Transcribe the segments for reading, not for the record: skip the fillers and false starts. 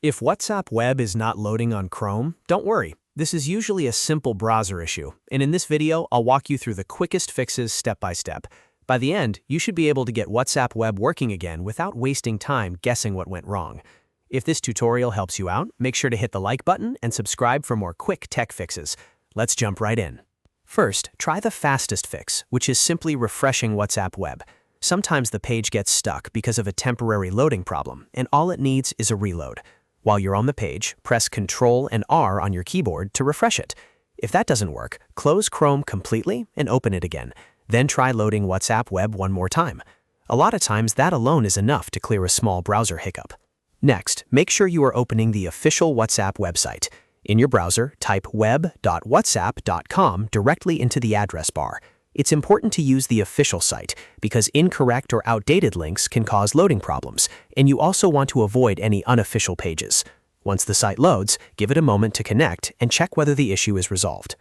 If WhatsApp Web is not loading on Chrome, don't worry. This is usually a simple browser issue, and in this video, I'll walk you through the quickest fixes step by step. By the end, you should be able to get WhatsApp Web working again without wasting time guessing what went wrong. If this tutorial helps you out, make sure to hit the like button and subscribe for more quick tech fixes. Let's jump right in. First, try the fastest fix, which is simply refreshing WhatsApp Web. Sometimes the page gets stuck because of a temporary loading problem, and all it needs is a reload. While you're on the page, press Ctrl and R on your keyboard to refresh it. If that doesn't work, close Chrome completely and open it again. Then try loading WhatsApp Web one more time. A lot of times that alone is enough to clear a small browser hiccup. Next, make sure you are opening the official WhatsApp website. In your browser, type web.whatsapp.com directly into the address bar. It's important to use the official site because incorrect or outdated links can cause loading problems, and you also want to avoid any unofficial pages. Once the site loads, give it a moment to connect and check whether the issue is resolved.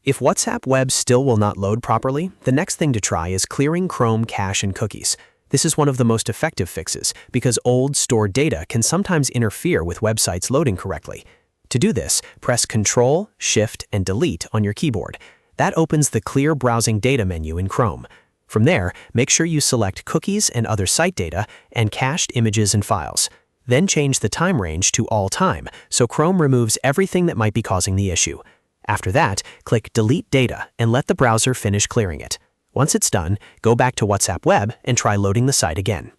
If WhatsApp Web still will not load properly, the next thing to try is clearing Chrome cache and cookies. This is one of the most effective fixes because old stored data can sometimes interfere with websites loading correctly. To do this, press Ctrl, Shift, and Delete on your keyboard. That opens the Clear Browsing Data menu in Chrome. From there, make sure you select Cookies and Other Site Data and Cached Images and Files. Then change the time range to All Time, so Chrome removes everything that might be causing the issue. After that, click Delete Data and let the browser finish clearing it. Once it's done, go back to WhatsApp Web and try loading the site again.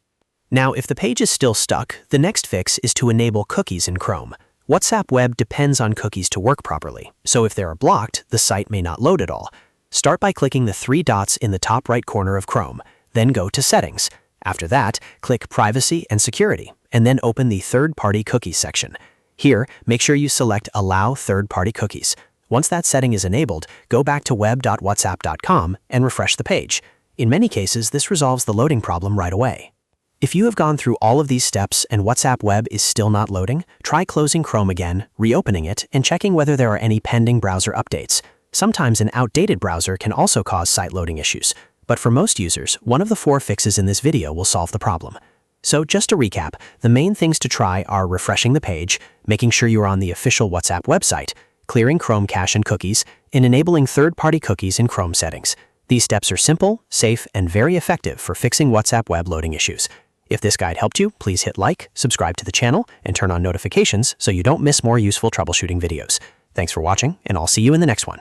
Now, if the page is still stuck, the next fix is to enable cookies in Chrome. WhatsApp Web depends on cookies to work properly, so if they are blocked, the site may not load at all. Start by clicking the three dots in the top right corner of Chrome, then go to Settings. After that, click Privacy and Security, and then open the Third-Party Cookies section. Here, make sure you select Allow Third-Party Cookies. Once that setting is enabled, go back to web.whatsapp.com and refresh the page. In many cases, this resolves the loading problem right away. If you have gone through all of these steps and WhatsApp Web is still not loading, try closing Chrome again, reopening it, and checking whether there are any pending browser updates. Sometimes an outdated browser can also cause site loading issues, but for most users, one of the 4 fixes in this video will solve the problem. So just to recap, the main things to try are refreshing the page, making sure you are on the official WhatsApp website, clearing Chrome cache and cookies, and enabling third-party cookies in Chrome settings. These steps are simple, safe, and very effective for fixing WhatsApp Web loading issues. If this guide helped you, please hit like, subscribe to the channel, and turn on notifications so you don't miss more useful troubleshooting videos. Thanks for watching, and I'll see you in the next one.